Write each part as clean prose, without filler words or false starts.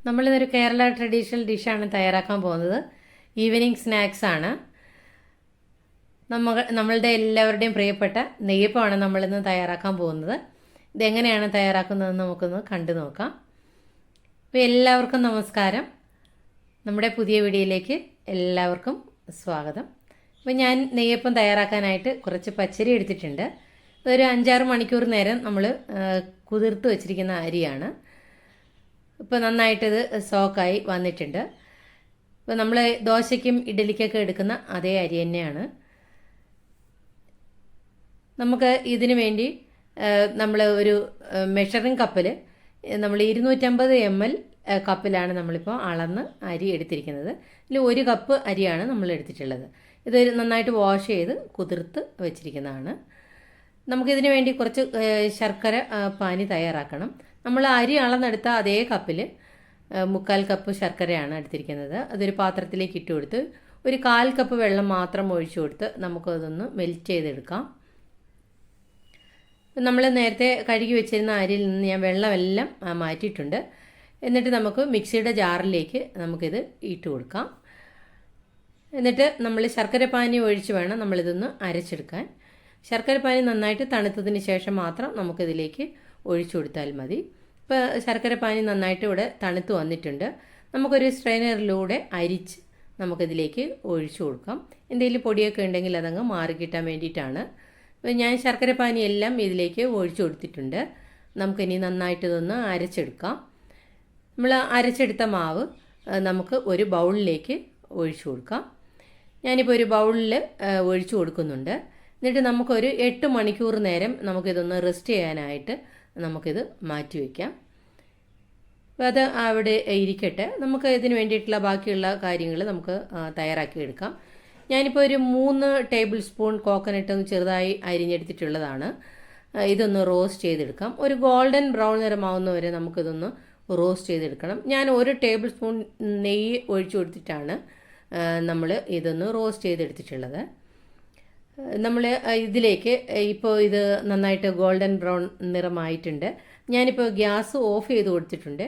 നമ്മളിതൊരു Kerala traditional ഡിഷാണ് തയ്യാറാക്കാൻ പോകുന്നത്. ഈവനിങ് സ്നാക്സ് ആണ്. നമ്മളുടെ എല്ലാവരുടെയും പ്രിയപ്പെട്ട നെയ്യപ്പമാണ് നമ്മളിന്ന് തയ്യാറാക്കാൻ പോകുന്നത്. ഇതെങ്ങനെയാണ് തയ്യാറാക്കുന്നതെന്ന് നമുക്കൊന്ന് കണ്ടു നോക്കാം. അപ്പോൾ എല്ലാവർക്കും നമസ്കാരം. നമ്മുടെ പുതിയ വീഡിയോയിലേക്ക് എല്ലാവർക്കും സ്വാഗതം. അപ്പോൾ ഞാൻ നെയ്യപ്പം തയ്യാറാക്കാനായിട്ട് കുറച്ച് പച്ചരി എടുത്തിട്ടുണ്ട്. ഇതൊരു 5-6 മണിക്കൂർ നേരം നമ്മൾ കുതിർത്ത് വെച്ചിരിക്കുന്ന അരിയാണ്. ഇപ്പോൾ നന്നായിട്ടിത് സോക്കായി വന്നിട്ടുണ്ട്. ഇപ്പോൾ നമ്മൾ ദോശയ്ക്കും ഇഡ്ഡലിക്കൊക്കെ എടുക്കുന്ന അതേ അരി തന്നെയാണ്. നമുക്ക് ഇതിനു വേണ്ടി നമ്മൾ ഒരു മെഷറിംഗ് കപ്പിൽ നമ്മൾ 250 ml കപ്പിലാണ് നമ്മളിപ്പോൾ അളന്ന് അരി എടുത്തിരിക്കുന്നത്. ഇതിൽ 1 കപ്പ് അരിയാണ് നമ്മൾ എടുത്തിട്ടുള്ളത്. ഇത് നന്നായിട്ട് വാഷ് ചെയ്ത് കുതിർത്ത് വെച്ചിരിക്കുന്നതാണ്. നമുക്കിതിന് വേണ്ടി കുറച്ച് ശർക്കര പാനി തയ്യാറാക്കണം. നമ്മൾ അരി അളന്നെടുത്ത അതേ കപ്പിൽ 3/4 കപ്പ് ശർക്കരയാണ് എടുത്തിരിക്കുന്നത്. അതൊരു പാത്രത്തിലേക്ക് ഇട്ട് കൊടുത്ത് ഒരു 1/4 കപ്പ് വെള്ളം മാത്രം ഒഴിച്ചു കൊടുത്ത് നമുക്കതൊന്ന് മെൽറ്റ് ചെയ്തെടുക്കാം. നമ്മൾ നേരത്തെ കഴുകി വെച്ചിരുന്ന അരിയിൽ നിന്ന് ഞാൻ വെള്ളമെല്ലാം മാറ്റിയിട്ടുണ്ട്. എന്നിട്ട് നമുക്ക് മിക്സിയുടെ ജാറിലേക്ക് നമുക്കിത് ഇട്ട് കൊടുക്കാം. എന്നിട്ട് നമ്മൾ ശർക്കര പാനി ഒഴിച്ച് വേണം നമ്മളിതൊന്ന് അരച്ചെടുക്കാൻ. ശർക്കര പാനി നന്നായിട്ട് തണുത്തതിന് ശേഷം മാത്രം നമുക്കിതിലേക്ക് ഒഴിച്ചു കൊടുത്താൽ മതി. ഇപ്പോൾ ശർക്കര പാനി നന്നായിട്ട് ഇവിടെ തണുത്ത് വന്നിട്ടുണ്ട്. നമുക്കൊരു സ്ട്രെയിനറിലൂടെ അരിച്ച് നമുക്കിതിലേക്ക് ഒഴിച്ചു കൊടുക്കാം. എന്തെങ്കിലും പൊടിയൊക്കെ ഉണ്ടെങ്കിൽ അതങ്ങ് മാറിക്കിട്ടാൻ വേണ്ടിയിട്ടാണ്. അപ്പോൾ ഞാൻ ശർക്കര പാനി എല്ലാം ഇതിലേക്ക് ഒഴിച്ചു കൊടുത്തിട്ടുണ്ട്. നമുക്കിനി നന്നായിട്ട് ഇതൊന്ന് അരച്ചെടുക്കാം. നമ്മൾ അരച്ചെടുത്ത മാവ് നമുക്ക് ഒരു ബൗളിലേക്ക് ഒഴിച്ചു കൊടുക്കാം. ഞാനിപ്പോൾ ഒരു ബൗളിൽ ഒഴിച്ചു കൊടുക്കുന്നുണ്ട്. എന്നിട്ട് നമുക്കൊരു 8 മണിക്കൂർ നേരം നമുക്കിതൊന്ന് റെസ്റ്റ് ചെയ്യാനായിട്ട് നമുക്കിത് മാറ്റി വയ്ക്കാം. അപ്പോൾ അത് അവിടെ ഇരിക്കട്ടെ. നമുക്ക് ഇതിന് വേണ്ടിയിട്ടുള്ള ബാക്കിയുള്ള കാര്യങ്ങൾ നമുക്ക് തയ്യാറാക്കി എടുക്കാം. ഞാനിപ്പോൾ ഒരു 3 ടേബിൾ സ്പൂൺ കോക്കനട്ട് ചെറുതായി അരിഞ്ഞെടുത്തിട്ടുള്ളതാണ്. ഇതൊന്ന് റോസ്റ്റ് ചെയ്തെടുക്കാം. ഒരു ഗോൾഡൻ ബ്രൗൺ നിറമാവുന്നവരെ നമുക്കിതൊന്ന് റോസ്റ്റ് ചെയ്തെടുക്കണം. ഞാൻ 1 ടേബിൾ സ്പൂൺ നെയ്യ് ഒഴിച്ചു കൊടുത്തിട്ടാണ് നമ്മൾ ഇതൊന്ന് റോസ്റ്റ് ചെയ്തെടുത്തിട്ടുള്ളത്. നമ്മൾ ഇതിലേക്ക് ഇപ്പോൾ ഇത് നന്നായിട്ട് ഗോൾഡൻ ബ്രൗൺ നിറമായിട്ടുണ്ട്. ഞാനിപ്പോൾ ഗ്യാസ് ഓഫ് ചെയ്ത് കൊടുത്തിട്ടുണ്ട്.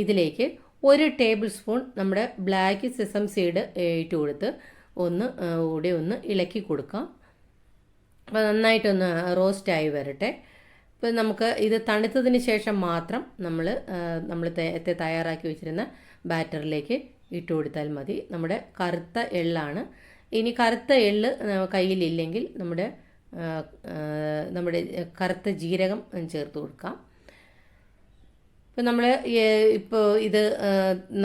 ഇതിലേക്ക് 1 ടേബിൾ സ്പൂൺ നമ്മുടെ ബ്ലാക്ക് സെസം സീഡ് ഇട്ട് കൊടുത്ത് കൂടി ഒന്ന് ഇളക്കി കൊടുക്കാം. അപ്പോൾ നന്നായിട്ടൊന്ന് റോസ്റ്റായി വരട്ടെ. ഇപ്പോൾ നമുക്ക് ഇത് തണുത്തതിന് ശേഷം മാത്രം നമ്മൾ നേരത്തെ തയ്യാറാക്കി വെച്ചിരുന്ന ബാറ്ററിലേക്ക് ഇട്ട് കൊടുത്താൽ മതി. നമ്മുടെ കറുത്ത എള്ളാണ്. ഇനി കറുത്ത എള്ള് കയ്യിലില്ലെങ്കിൽ നമ്മുടെ കറുത്ത ജീരകം ചേർത്ത് കൊടുക്കാം. ഇപ്പോൾ ഇത്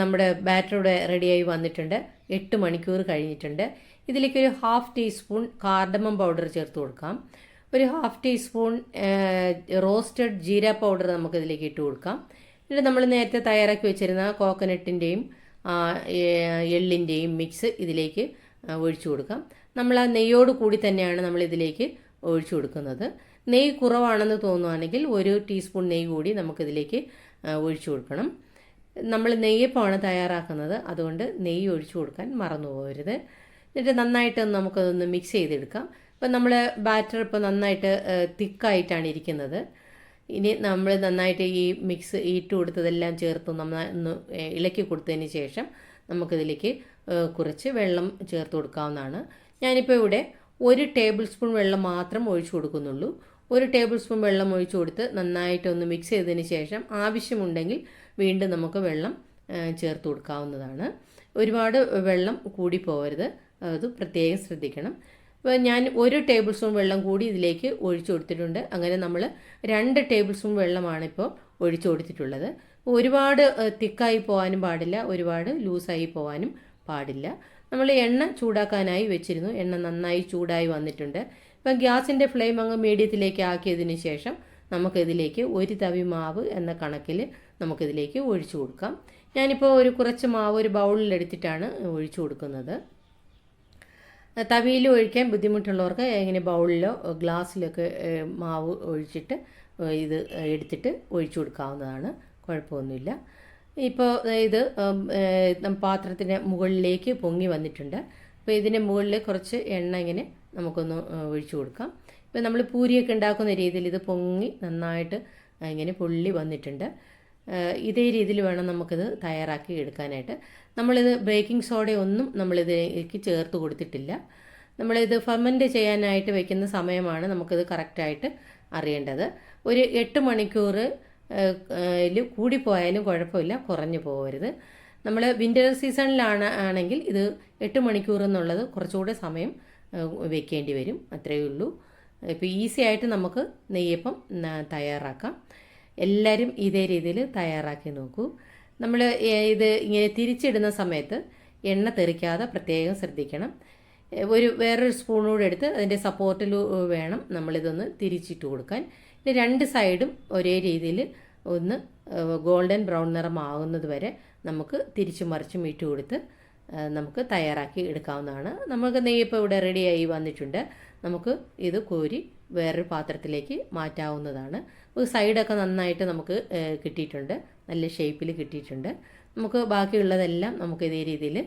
നമ്മുടെ ബാറ്ററിയുടെ റെഡിയായി വന്നിട്ടുണ്ട്. 8 മണിക്കൂർ കഴിഞ്ഞിട്ടുണ്ട്. ഇതിലേക്ക് ഒരു 1/2 ടീസ്പൂൺ കാർഡമം പൗഡർ ചേർത്ത് കൊടുക്കാം. ഒരു 1/2 ടീസ്പൂൺ റോസ്റ്റഡ് ജീര പൗഡർ നമുക്കിതിലേക്ക് ഇട്ട് കൊടുക്കാം. എന്നിട്ട് നമ്മൾ നേരത്തെ തയ്യാറാക്കി വെച്ചിരുന്ന കോക്കനട്ടിൻ്റെയും എള്ളിൻ്റെയും മിക്സ് ഇതിലേക്ക് ഒഴിച്ചു കൊടുക്കാം. നമ്മൾ ആ നെയ്യോട് കൂടി തന്നെയാണ് നമ്മൾ ഇതിലേക്ക് ഒഴിച്ചു കൊടുക്കുന്നത്. നെയ്യ് കുറവാണെന്ന് തോന്നുകയാണെങ്കിൽ 1 ടീസ്പൂൺ നെയ്യ് കൂടി നമുക്കിതിലേക്ക് ഒഴിച്ചു കൊടുക്കണം. നമ്മൾ നെയ്യപ്പമാണ് തയ്യാറാക്കുന്നത്, അതുകൊണ്ട് നെയ്യ് ഒഴിച്ചു കൊടുക്കാൻ മറന്നു പോകരുത്. എന്നിട്ട് നന്നായിട്ട് നമുക്കതൊന്ന് മിക്സ് ചെയ്തെടുക്കാം. ഇപ്പം നമ്മൾ ബാറ്റർ ഇപ്പോൾ നന്നായിട്ട് തിക്കായിട്ടാണ് ഇരിക്കുന്നത്. ഇനി നമ്മൾ നന്നായിട്ട് ഈ മിക്സ് ഇട്ട് കൊടുത്തതെല്ലാം ചേർത്ത് ഒന്ന് ഇളക്കി കൊടുത്തതിന് ശേഷം നമുക്കിതിലേക്ക് കുറച്ച് വെള്ളം ചേർത്ത് കൊടുക്കാവുന്നതാണ്. ഞാനിപ്പോൾ ഇവിടെ 1 ടേബിൾ സ്പൂൺ വെള്ളം മാത്രം ഒഴിച്ചു കൊടുക്കുന്നുള്ളൂ. 1 ടേബിൾ സ്പൂൺ വെള്ളം ഒഴിച്ചു കൊടുത്ത് നന്നായിട്ടൊന്ന് മിക്സ് ചെയ്തതിന് ശേഷം ആവശ്യമുണ്ടെങ്കിൽ വീണ്ടും നമുക്ക് വെള്ളം ചേർത്ത് കൊടുക്കാവുന്നതാണ്. ഒരുപാട് വെള്ളം കൂടി പോകരുത്, അത് പ്രത്യേകം ശ്രദ്ധിക്കണം. അപ്പോൾ ഞാൻ 1 ടേബിൾ സ്പൂൺ വെള്ളം കൂടി ഇതിലേക്ക് ഒഴിച്ചു കൊടുത്തിട്ടുണ്ട്. അങ്ങനെ നമ്മൾ 2 ടേബിൾ സ്പൂൺ വെള്ളമാണ് ഇപ്പോൾ ഒഴിച്ചു കൊടുത്തിട്ടുള്ളത്. ഒരുപാട് തിക്കായി പോകാനും പാടില്ല, ഒരുപാട് ലൂസായി പോകാനും പാടില്ല. നമ്മൾ എണ്ണ ചൂടാക്കാനായി വെച്ചിരുന്നു. എണ്ണ നന്നായി ചൂടായി വന്നിട്ടുണ്ട്. ഇപ്പം ഗ്യാസിൻ്റെ ഫ്ലെയിം അങ്ങ് മീഡിയത്തിലേക്ക് ആക്കിയതിന് ശേഷം നമുക്കിതിലേക്ക് 1 തവി മാവ് എന്ന കണക്കിൽ നമുക്കിതിലേക്ക് ഒഴിച്ചു കൊടുക്കാം. ഞാനിപ്പോൾ കുറച്ച് മാവ് ഒരു ബൗളിലെടുത്തിട്ടാണ് ഒഴിച്ചു കൊടുക്കുന്നത്. തവിയിൽ ഒഴിക്കാൻ ബുദ്ധിമുട്ടുള്ളവർക്ക് ഇങ്ങനെ ബൗളിലോ ഗ്ലാസ്സിലൊക്കെ മാവ് ഒഴിച്ചിട്ട് ഇത് എടുത്തിട്ട് ഒഴിച്ചു കൊടുക്കാവുന്നതാണ്, കുഴപ്പമൊന്നുമില്ല. ഇപ്പോൾ ഇത് പാത്രത്തിന് മുകളിലേക്ക് പൊങ്ങി വന്നിട്ടുണ്ട്. അപ്പോൾ ഇതിൻ്റെ മുകളിൽ കുറച്ച് എണ്ണ ഇങ്ങനെ നമുക്കൊന്ന് ഒഴിച്ചു കൊടുക്കാം. ഇപ്പോൾ നമ്മൾ പൂരിയൊക്കെ ഉണ്ടാക്കുന്ന രീതിയിൽ ഇത് പൊങ്ങി നന്നായിട്ട് ഇങ്ങനെ പൊള്ളി വന്നിട്ടുണ്ട്. ഇതേ രീതിയിൽ വേണം നമുക്കിത് തയ്യാറാക്കി എടുക്കാനായിട്ട്. നമ്മളിത് ബേക്കിംഗ് സോഡയൊന്നും നമ്മളിതിലേക്ക് ചേർത്ത് കൊടുത്തിട്ടില്ല. നമ്മളിത് ഫെർമെൻറ്റ് ചെയ്യാനായിട്ട് വെക്കുന്ന സമയമാണ് നമുക്കിത് കറക്റ്റായിട്ട് അറിയേണ്ടത്. ഒരു 8 മണിക്കൂർ കൂടിപ്പോയാലും കുഴപ്പമില്ല, കുറഞ്ഞു പോകരുത്. നമ്മൾ വിൻ്റർ സീസണിലാണ് ആണെങ്കിൽ ഇത് 8 മണിക്കൂർ എന്നുള്ളത് കുറച്ചുകൂടെ സമയം വെക്കേണ്ടി വരും, അത്രയേ ഉള്ളൂ. ഇപ്പോൾ ഈസി ആയിട്ട് നമുക്ക് നെയ്യപ്പം തയ്യാറാക്കാം. എല്ലാവരും ഇതേ രീതിയിൽ തയ്യാറാക്കി നോക്കൂ. നമ്മൾ ഇത് ഇങ്ങനെ തിരിച്ചിടുന്ന സമയത്ത് എണ്ണ തെറിക്കാതെ പ്രത്യേകം ശ്രദ്ധിക്കണം. വേറൊരു സ്പൂണൂടെ എടുത്ത് അതിൻ്റെ സപ്പോർട്ടിൽ വേണം നമ്മളിതൊന്ന് തിരിച്ചിട്ട് കൊടുക്കാൻ. രണ്ട് സൈഡും ഒരേ രീതിയിൽ ഒന്ന് ഗോൾഡൻ ബ്രൗൺ നിറമാകുന്നത് വരെ നമുക്ക് തിരിച്ചും മറിച്ചും ഇട്ട് കൊടുത്ത് നമുക്ക് തയ്യാറാക്കി എടുക്കാവുന്നതാണ്. നമുക്ക് നെയ്യപ്പം ഇവിടെ റെഡിയായി വന്നിട്ടുണ്ട്. നമുക്ക് ഇത് കോരി വേറൊരു പാത്രത്തിലേക്ക് മാറ്റാവുന്നതാണ്. ഒരു സൈഡൊക്കെ നന്നായിട്ട് നമുക്ക് കിട്ടിയിട്ടുണ്ട്, നല്ല ഷേപ്പിൽ കിട്ടിയിട്ടുണ്ട്. നമുക്ക് ബാക്കിയുള്ളതെല്ലാം നമുക്ക് ഇതേ രീതിയിൽ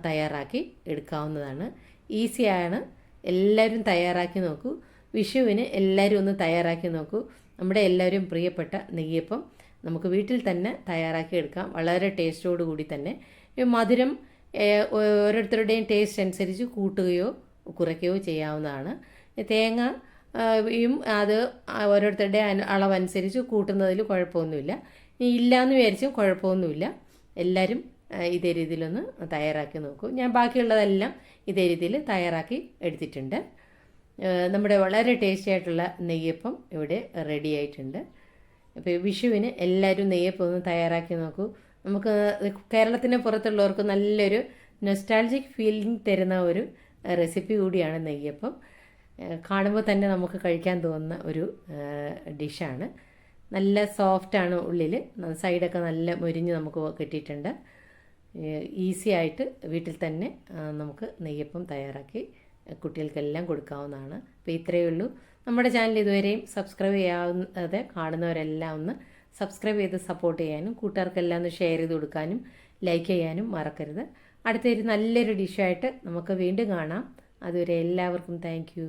തയ്യാറാക്കി എടുക്കാവുന്നതാണ്. ഈസിയാണ്, എല്ലാവരും തയ്യാറാക്കി നോക്കൂ. വിഷുവിന് എല്ലാവരും ഒന്ന് തയ്യാറാക്കി നോക്കൂ. നമ്മുടെ എല്ലാവരും പ്രിയപ്പെട്ട നെയ്യപ്പം നമുക്ക് വീട്ടിൽ തന്നെ തയ്യാറാക്കി എടുക്കാം, വളരെ ടേസ്റ്റോടു കൂടി തന്നെ. മധുരം ഓരോരുത്തരുടെയും ടേസ്റ്റ് അനുസരിച്ച് കൂട്ടുകയോ കുറയ്ക്കുകയോ ചെയ്യാവുന്നതാണ്. തേങ്ങ അത് ഓരോരുത്തരുടെ അളവനുസരിച്ച് കൂട്ടുന്നതിൽ കുഴപ്പമൊന്നുമില്ല. ഇല്ലയെന്ന് വിചാരിച്ചും കുഴപ്പമൊന്നുമില്ല. എല്ലാവരും ഇതേ രീതിയിലൊന്ന് തയ്യാറാക്കി നോക്കൂ. ഞാൻ ബാക്കിയുള്ളതെല്ലാം ഇതേ രീതിയിൽ തയ്യാറാക്കി എടുത്തിട്ടുണ്ട്. നമ്മുടെ വളരെ ടേസ്റ്റി ആയിട്ടുള്ള നെയ്യപ്പം ഇവിടെ റെഡി ആയിട്ടുണ്ട്. അപ്പോൾ വിഷുവിന് എല്ലാവരും നെയ്യപ്പം ഒന്ന് തയ്യാറാക്കി നോക്കൂ. നമുക്ക് കേരളത്തിന് പുറത്തുള്ളവർക്ക് നല്ലൊരു നൊസ്റ്റാൾജിക് ഫീലിംഗ് തരുന്ന ഒരു റെസിപ്പി കൂടിയാണ് നെയ്യപ്പം. കാണുമ്പോൾ തന്നെ നമുക്ക് കഴിക്കാൻ തോന്നുന്ന ഒരു ഡിഷാണ്. നല്ല സോഫ്റ്റാണ് ഉള്ളിൽ, സൈഡൊക്കെ നല്ല മൊരിഞ്ഞ് നമുക്ക് കിട്ടിയിട്ടുണ്ട്. ഈസി ആയിട്ട് വീട്ടിൽ തന്നെ നമുക്ക് നെയ്യപ്പം തയ്യാറാക്കി കുട്ടികൾക്കെല്ലാം കൊടുക്കാവുന്നതാണ്. അപ്പോൾ ഇത്രയേ ഉള്ളൂ. നമ്മുടെ ചാനൽ ഇതുവരെയും സബ്സ്ക്രൈബ് ചെയ്യാതെ കാണുന്നവരെല്ലാം ഒന്ന് സബ്സ്ക്രൈബ് ചെയ്ത് സപ്പോർട്ട് ചെയ്യാനും കൂട്ടുകാർക്കെല്ലാം ഒന്ന് ഷെയർ ചെയ്ത് കൊടുക്കാനും ലൈക്ക് ചെയ്യാനും മറക്കരുത്. അടുത്തൊരു നല്ലൊരു ഡിഷായിട്ട് നമുക്ക് വീണ്ടും കാണാം. അതുവരെ എല്ലാവർക്കും താങ്ക് യു.